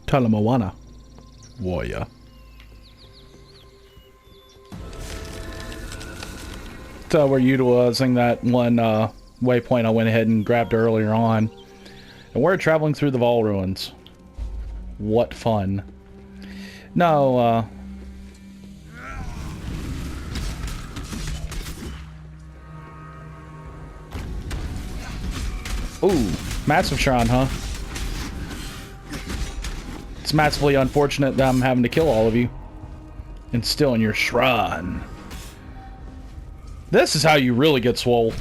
Talamawana warrior. So we're utilizing that one waypoint I went ahead and grabbed earlier on. And we're traveling through the Vaal ruins. What fun. No, ooh, massive shrine, huh? It's massively unfortunate that I'm having to kill all of you. And still in your shrine. This is how you really get swole.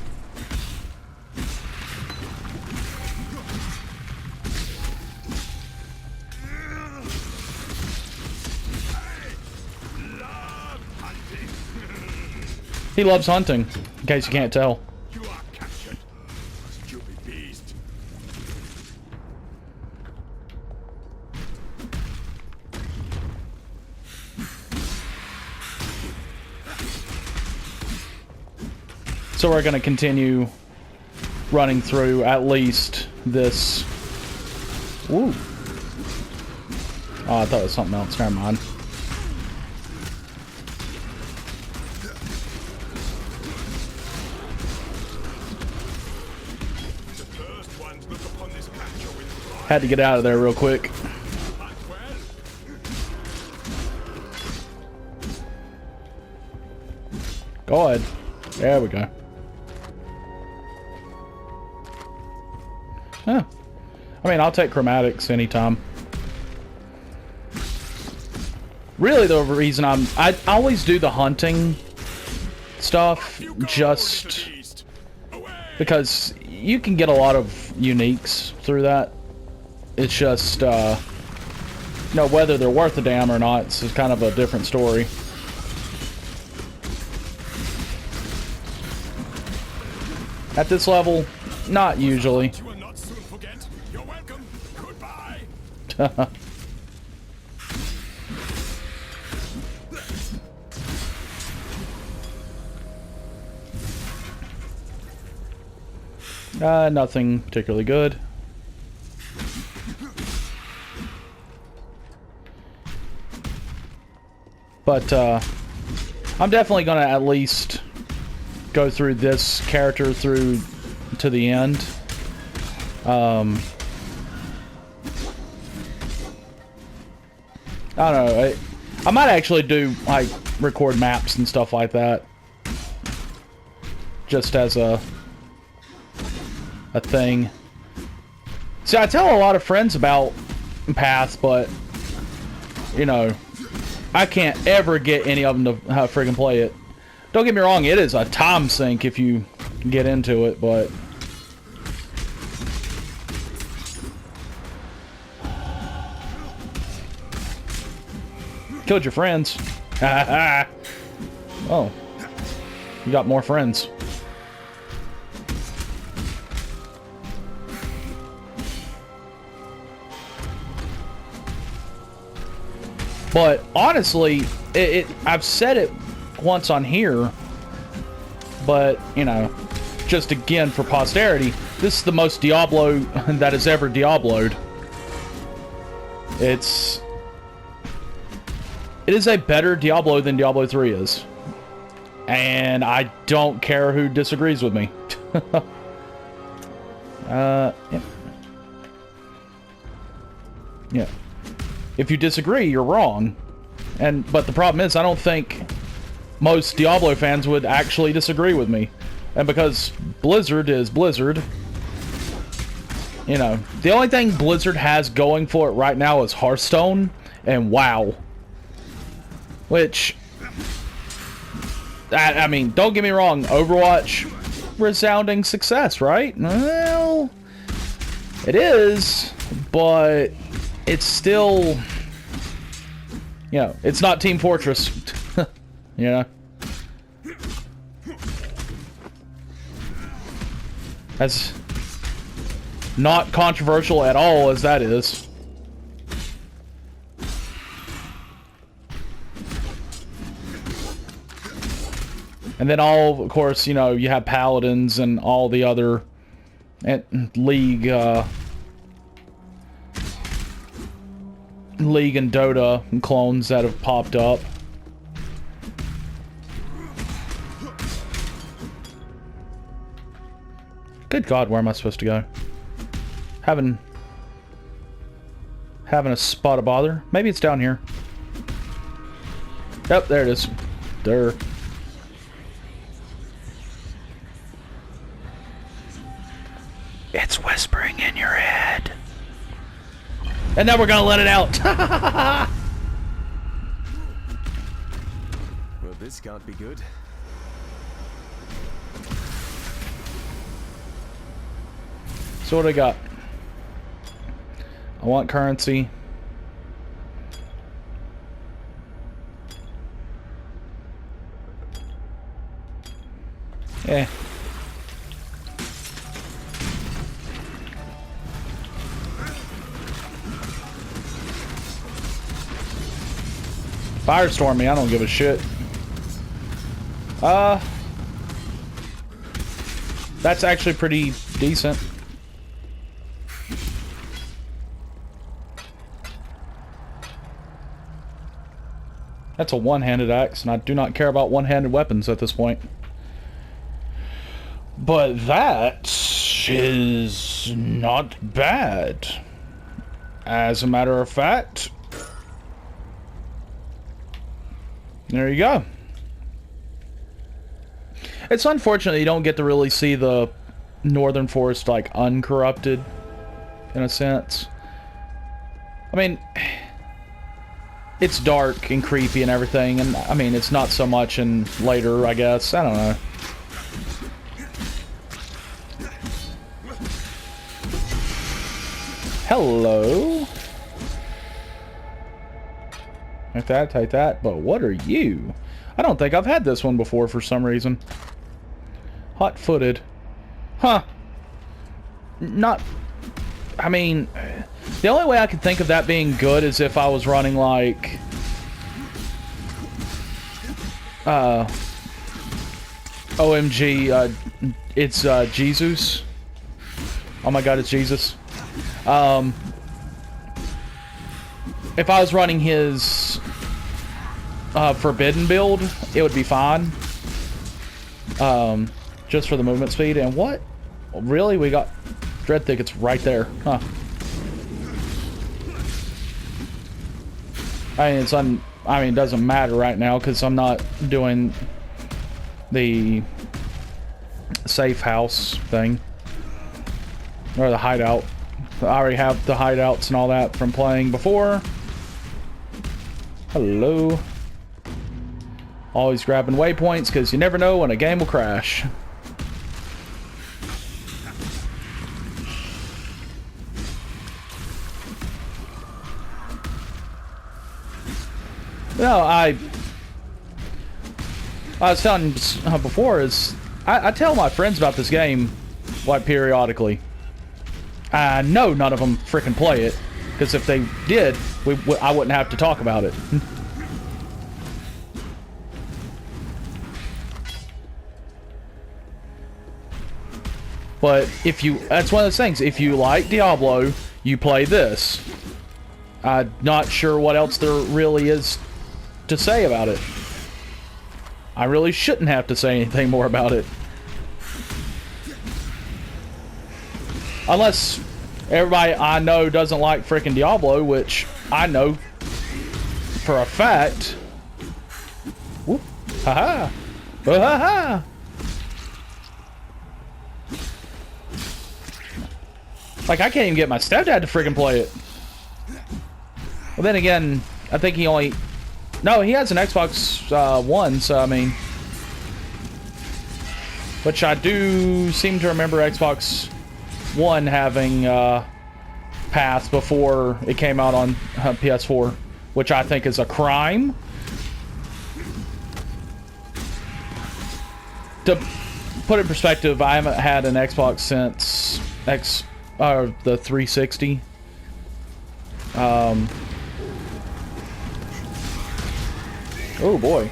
He loves hunting, in case you can't tell. You are captured, stupid beast. So we're going to continue running through at least this. Ooh. Oh, I thought it was something else. Never mind. Had to get out of there real quick. Go ahead. There we go. Huh. I mean, I'll take chromatics anytime. Really, the reason I always do the hunting stuff just because you can get a lot of uniques through that. It's just, you know, whether they're worth a damn or not, it's kind of a different story. At this level, not usually. You will not soon forget. You're welcome. Goodbye. Nothing particularly good. But, I'm definitely gonna at least go through this character through to the end. I don't know. I might actually do, like, record maps and stuff like that. Just as a thing. See, I tell a lot of friends about Path, but, you know, I can't ever get any of them to friggin' play it. Don't get me wrong, it is a time sink if you get into it, but... Killed your friends. Oh. You got more friends. But honestly, I've said it once on here, but, you know, just again for posterity, this is the most Diablo that has ever Diablo'd. It is a better Diablo than Diablo 3 is. And I don't care who disagrees with me. Yeah. Yeah. If you disagree, you're wrong. But the problem is, I don't think most Diablo fans would actually disagree with me. And because Blizzard is Blizzard, you know, the only thing Blizzard has going for it right now is Hearthstone and WoW. Which, I mean, don't get me wrong, Overwatch, resounding success, right? Well, it is, but it's still, you know, it's not Team Fortress, you know? As not controversial at all as that is. And then of course, you know, you have Paladins and all the other League League and Dota clones that have popped up. Good God, where am I supposed to go? Having a spot of bother. Maybe it's down here. Yep, there it is. There. It's whispering in your head. And now we're gonna let it out. Well, this can't be good. So what do I got? I want currency. Yeah. Firestorm me, I don't give a shit. That's actually pretty decent. That's a one-handed axe, and I do not care about one-handed weapons at this point. But that is not bad. As a matter of fact, there you go. It's unfortunate you don't get to really see the Northern Forest like uncorrupted, in a sense. I mean, it's dark and creepy and everything, and I mean, it's not so much in later, I guess. I don't know. Hello. Take that, but what are you? I don't think I've had this one before for some reason. Hot-footed. Huh. Not... I mean... The only way I could think of that being good is if I was running, like... OMG, it's, Jesus. Oh my god, it's Jesus. If I was running his... Forbidden build, it would be fine. Just for the movement speed. And what? Really? We got Dread Thickets right there. Huh. I mean, it doesn't matter right now because I'm not doing the safe house thing. Or the hideout. I already have the hideouts and all that from playing before. Hello. Always grabbing waypoints because you never know when a game will crash. No, I was telling before is I tell my friends about this game like periodically. I know none of them freaking play it because if they did, I wouldn't have to talk about it. But if you, that's one of those things. If you like Diablo, you play this. I'm not sure what else there really is to say about it. I really shouldn't have to say anything more about it. Unless everybody I know doesn't like freaking Diablo, which I know for a fact. Whoop. Haha. Ha-ha-ha. Like, I can't even get my stepdad to freaking play it. Well, then again, I think he only... No, he has an Xbox One, so I mean... Which I do seem to remember Xbox One having Path before it came out on PS4. Which I think is a crime. To put it in perspective, I haven't had an Xbox since the 360. Oh boy,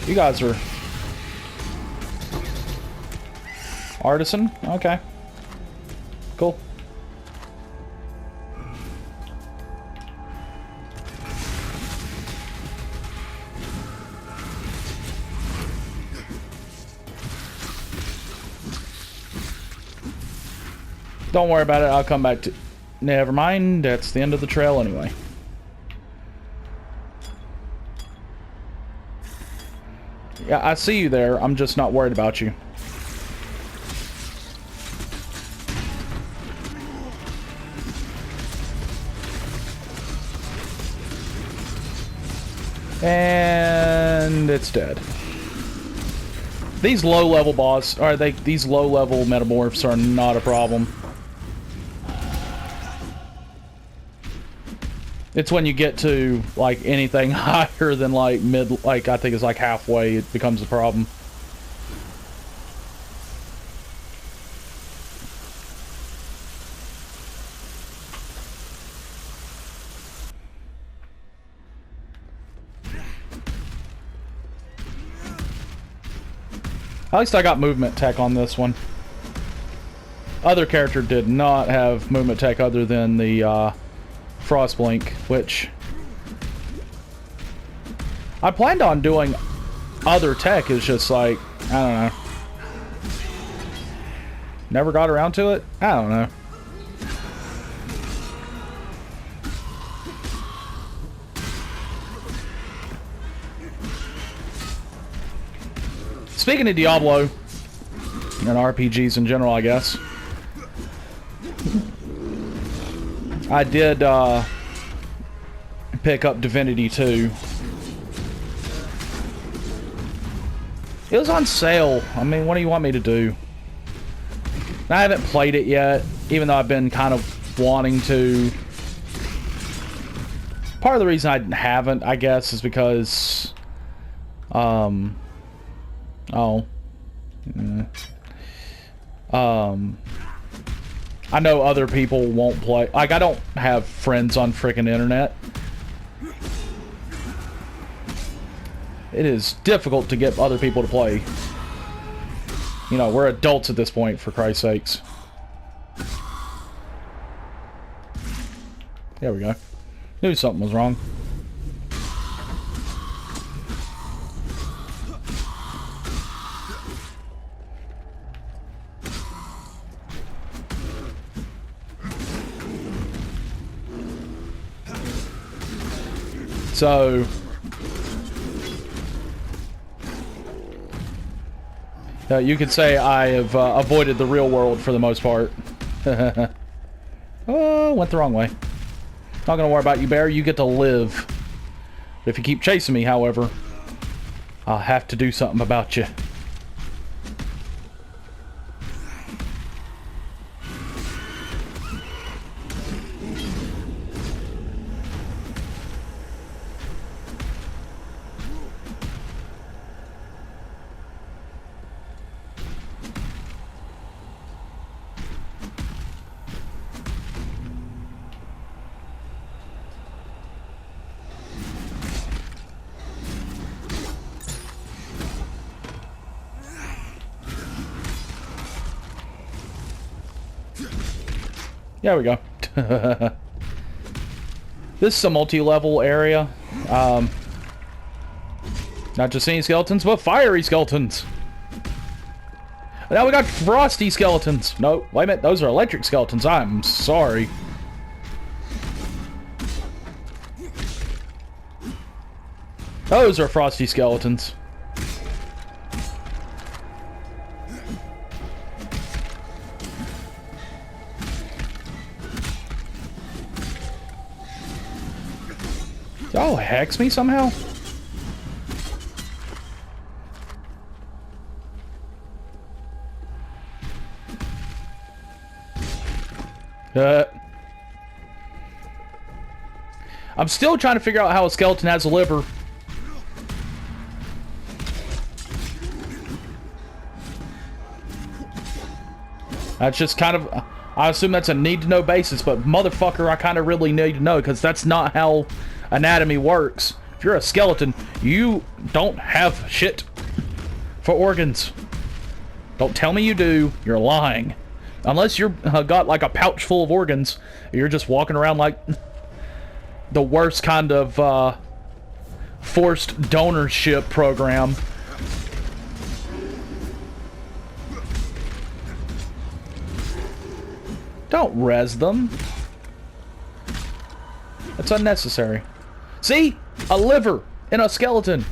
you guys are artisan. Okay, cool. Don't worry about it. I'll come back to... Never mind. That's the end of the trail anyway. Yeah, I see you there. I'm just not worried about you. And it's dead. These low-level boss, or these low-level metamorphs are not a problem. It's when you get to like anything higher than like mid, like I think it's like halfway, it becomes a problem. At least I got movement tech on this one. Other character did not have movement tech other than the Frost Blink, which I planned on doing other tech. Is just like, I don't know. Never got around to it? I don't know. Speaking of Diablo, and RPGs in general, I guess, I did pick up Divinity 2. It was on sale. I mean, what do you want me to do? I haven't played it yet, even though I've been kind of wanting to. Part of the reason I haven't, I guess, is because I know other people won't play. Like, I don't have friends on frickin' internet. It is difficult to get other people to play. You know, we're adults at this point, for Christ's sakes. There we go. Knew something was wrong. So, you could say I have avoided the real world for the most part. Oh, went the wrong way. Not gonna worry about you, bear. You get to live. If you keep chasing me, however, I'll have to do something about you. There we go. This is a multi-level area. Not just any skeletons, but fiery skeletons. Now we got frosty skeletons. No, wait a minute. Those are electric skeletons. I'm sorry. Those are frosty skeletons. Oh, hex me somehow? I'm still trying to figure out how a skeleton has a liver. That's just kind of... I assume that's a need-to-know basis, but motherfucker, I kind of really need to know, because that's not how anatomy works. If you're a skeleton, you don't have shit for organs. Don't tell me you do. You're lying. Unless you're got like a pouch full of organs, you're just walking around like the worst kind of forced donorship program. Don't res them. It's unnecessary. See? A liver in a skeleton.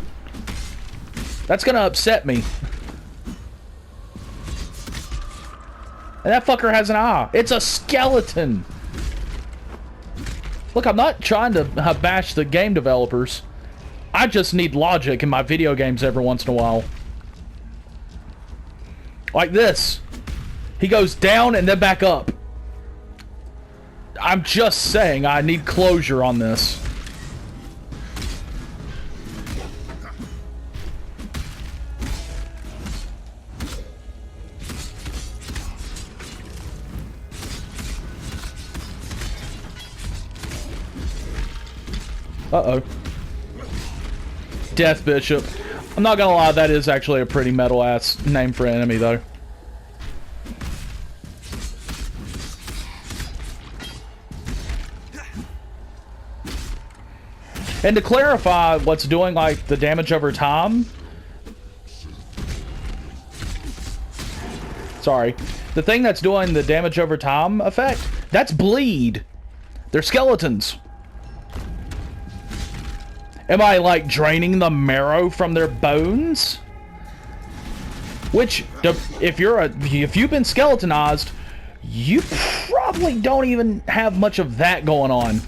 That's gonna upset me. And that fucker has an eye. It's a skeleton. Look, I'm not trying to bash the game developers. I just need logic in my video games every once in a while. Like this. He goes down and then back up. I'm just saying I need closure on this. Uh-oh. Death Bishop. I'm not gonna lie, that is actually a pretty metal-ass name for an enemy, though. And to clarify what's doing, like, the damage over time... Sorry. The thing that's doing the damage over time effect, that's bleed. They're skeletons. Am I, like, draining the marrow from their bones? Which, if you've been skeletonized, you probably don't even have much of that going on.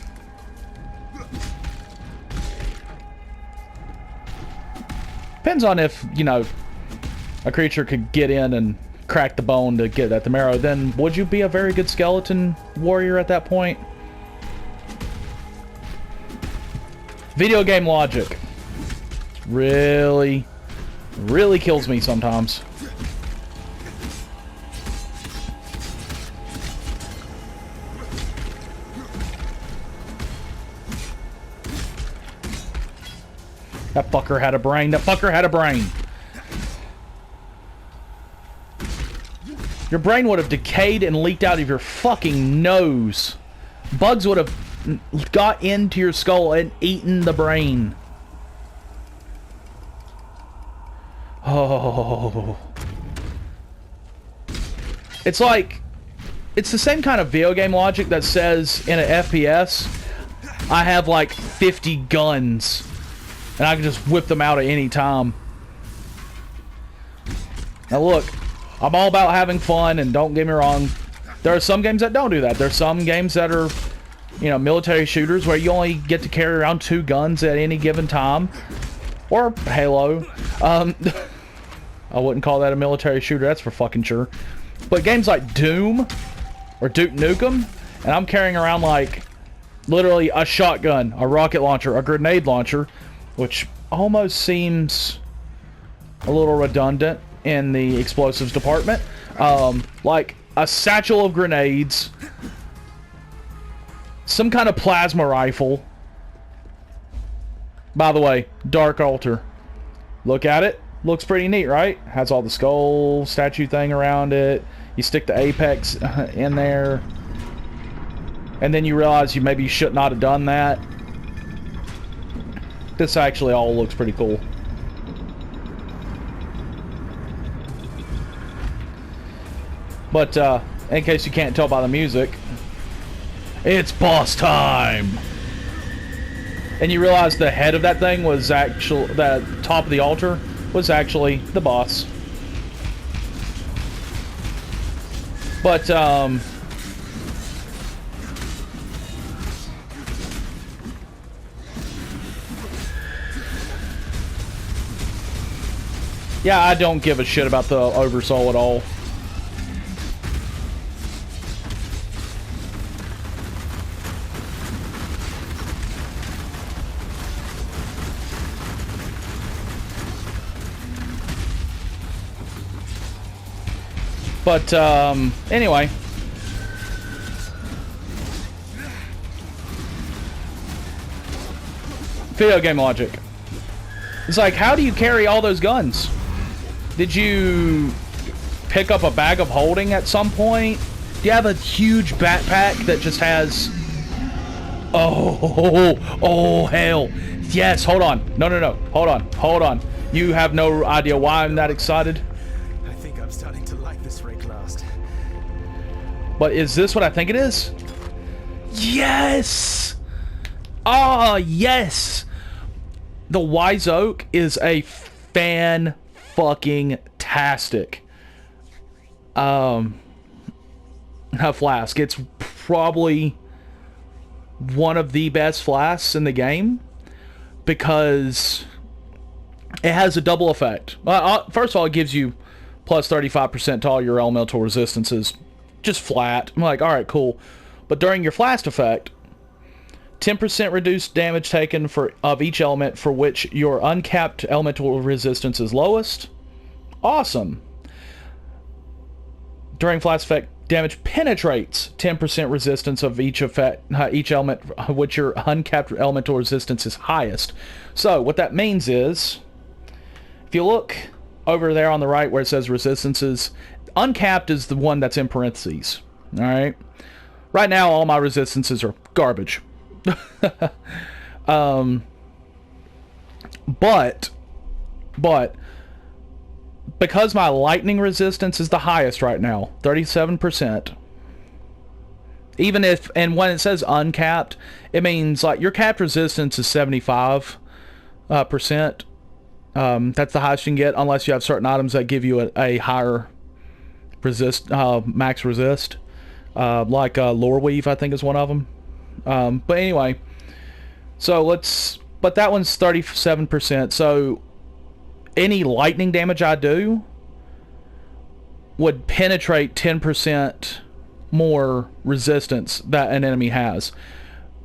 Depends on if, you know, a creature could get in and crack the bone to get at the marrow, then would you be a very good skeleton warrior at that point? Video game logic really kills me sometimes. That fucker had a brain. That fucker had a brain. Your brain would have decayed and leaked out of your fucking nose. Bugs would have got into your skull and eaten the brain. Oh. It's like... It's the same kind of video game logic that says in an FPS, I have like 50 guns. And I can just whip them out at any time. Now look, I'm all about having fun, and don't get me wrong, there are some games that don't do that. There are some games that are, you know, military shooters where you only get to carry around 2 guns at any given time. Or Halo. I wouldn't call that a military shooter, that's for fucking sure. But games like Doom or Duke Nukem, and I'm carrying around like literally a shotgun, a rocket launcher, a grenade launcher, which almost seems a little redundant in the explosives department. Like a satchel of grenades, some kind of plasma rifle. By the way, Dark Altar. Look at it. Looks pretty neat, right? Has all the skull statue thing around it. You stick the apex in there. And then you realize you maybe should not have done that. This actually all looks pretty cool. But, in case you can't tell by the music, it's boss time! And you realize the head of that thing was actually, the top of the altar was actually the boss. But, yeah, I don't give a shit about the Oversoul at all. But, anyway. Video game logic. It's like, how do you carry all those guns? Did you pick up a bag of holding at some point? Do you have a huge backpack that just has... Oh, hell. Yes, hold on. No. Hold on. You have no idea why I'm that excited. I think I'm starting to like this rig last. But is this what I think it is? Yes! Ah, yes! The Wise Oak is a fan-fucking-tastic flask. It's probably one of the best flasks in the game because it has a double effect. First of all, it gives you plus 35% to all your elemental resistances, just flat. I'm like, alright, cool. But during your flask effect, 10% reduced damage taken of each element for which your uncapped elemental resistance is lowest. Awesome. During flask effect, damage penetrates 10% resistance of each element which your uncapped elemental resistance is highest. So what that means is, if you look over there on the right where it says resistances, uncapped is the one that's in parentheses. Alright? Right now all my resistances are garbage. But because my lightning resistance is the highest right now, 37%, even if, and when it says uncapped, it means like your capped resistance is 75%. That's the highest you can get, unless you have certain items that give you a higher max resist, like Lore Weave, I think is one of them. But anyway, but that one's 37%, so any lightning damage I do would penetrate 10% more resistance that an enemy has.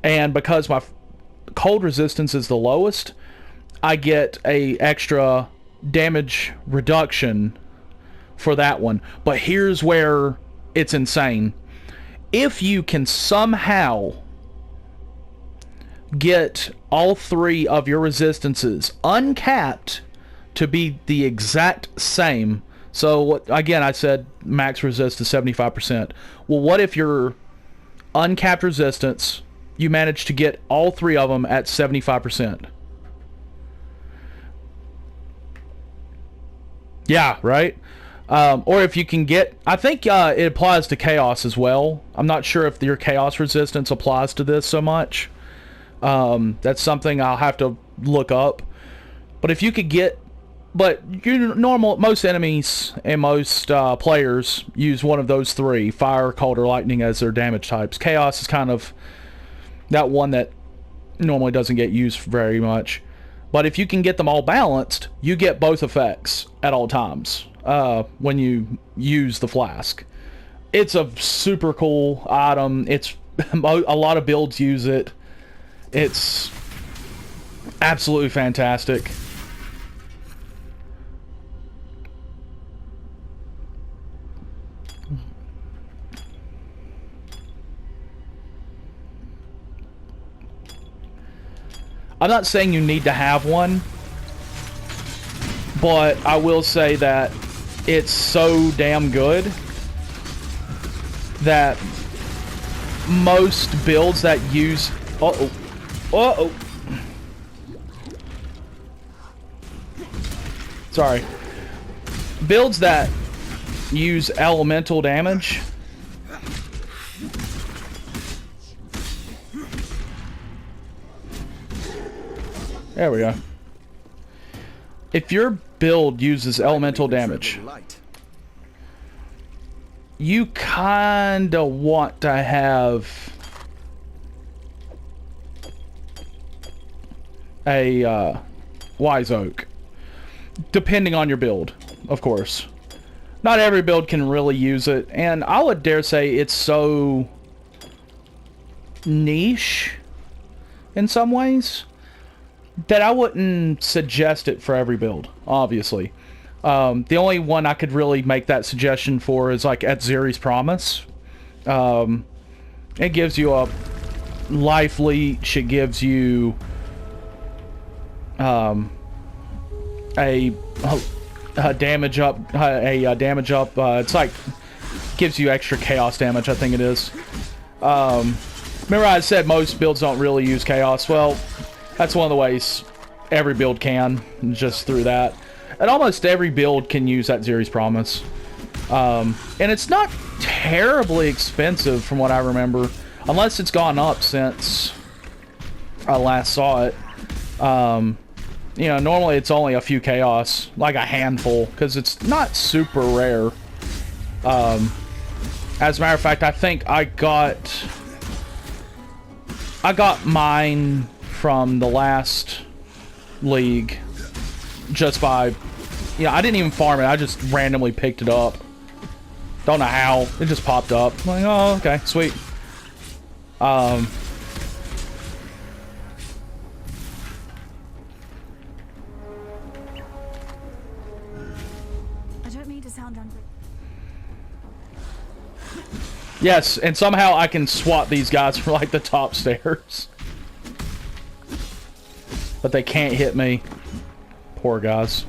And because my cold resistance is the lowest, I get a extra damage reduction for that one. But here's where it's insane. If you can somehow get all three of your resistances uncapped to be the exact same. So again, I said max resist is 75%. Well, what if your uncapped resistance, you manage to get all three of them at 75%? Yeah, right? Or if you can get, I think it applies to chaos as well. I'm not sure if your chaos resistance applies to this so much. That's something I'll have to look up. But if you could get, but most enemies and most players use one of those three, fire, cold, or lightning, as their damage types. Chaos is kind of that one that normally doesn't get used very much. But if you can get them all balanced, you get both effects at all times when you use the flask. It's a super cool item. It's a lot of builds use it. It's absolutely fantastic. I'm not saying you need to have one, but I will say that it's so damn good that most builds that use... Sorry. Builds that use elemental damage... There we go. If your build uses elemental damage, you kinda want to have a Wise Oak, depending on your build, of course. Not every build can really use it, and I would dare say it's so niche in some ways that I wouldn't suggest it for every build, obviously. The only one I could really make that suggestion for is like at Zeri's Promise. It gives you a life leech, it gives you a damage up, it's like, gives you extra chaos damage, I think it is. Remember I said most builds don't really use chaos? Well, that's one of the ways every build can, just through that. And almost every build can use that Zeri's Promise. And it's not terribly expensive from what I remember. Unless it's gone up since I last saw it. You know, normally it's only a few chaos, like a handful, because it's not super rare. As a matter of fact, I think I got mine from the last league just by, you know, I didn't even farm it. I just randomly picked it up. Don't know how. It just popped up. I'm like, oh, okay, sweet. I don't mean to sound ungrateful. Yes, and somehow I can swat these guys from like the top stairs. But they can't hit me. Poor guys.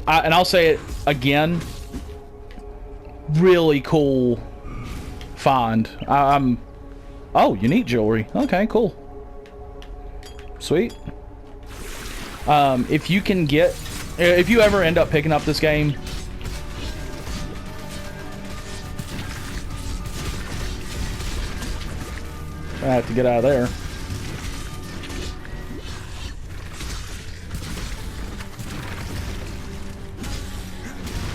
And I'll say it again. Really cool find. Oh, unique jewelry. Okay, cool. Sweet. If you ever end up picking up this game, I have to get out of there.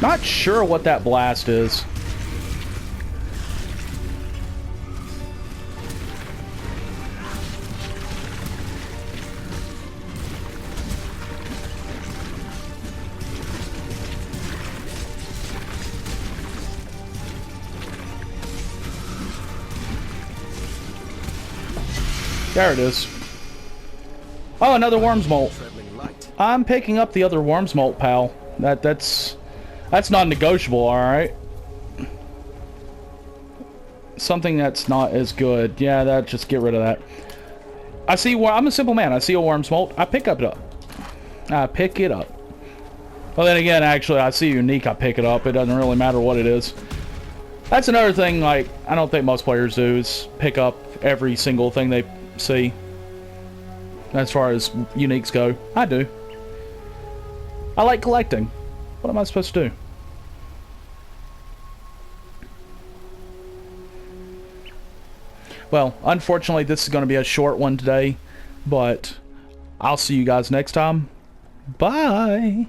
Not sure what that blast is. There it is. Oh, another worm's molt. I'm picking up the other worm's molt, pal. That's non-negotiable, alright? Something that's not as good. Yeah, just get rid of that. I'm a simple man. I see a worm's molt. I pick it up. I pick it up. Well, then again, actually, I see a unique. I pick it up. It doesn't really matter what it is. That's another thing, like, I don't think most players do, is pick up every single thing they see. As far as uniques go. I do. I like collecting. What am I supposed to do? Well, unfortunately, this is going to be a short one today, but I'll see you guys next time. Bye!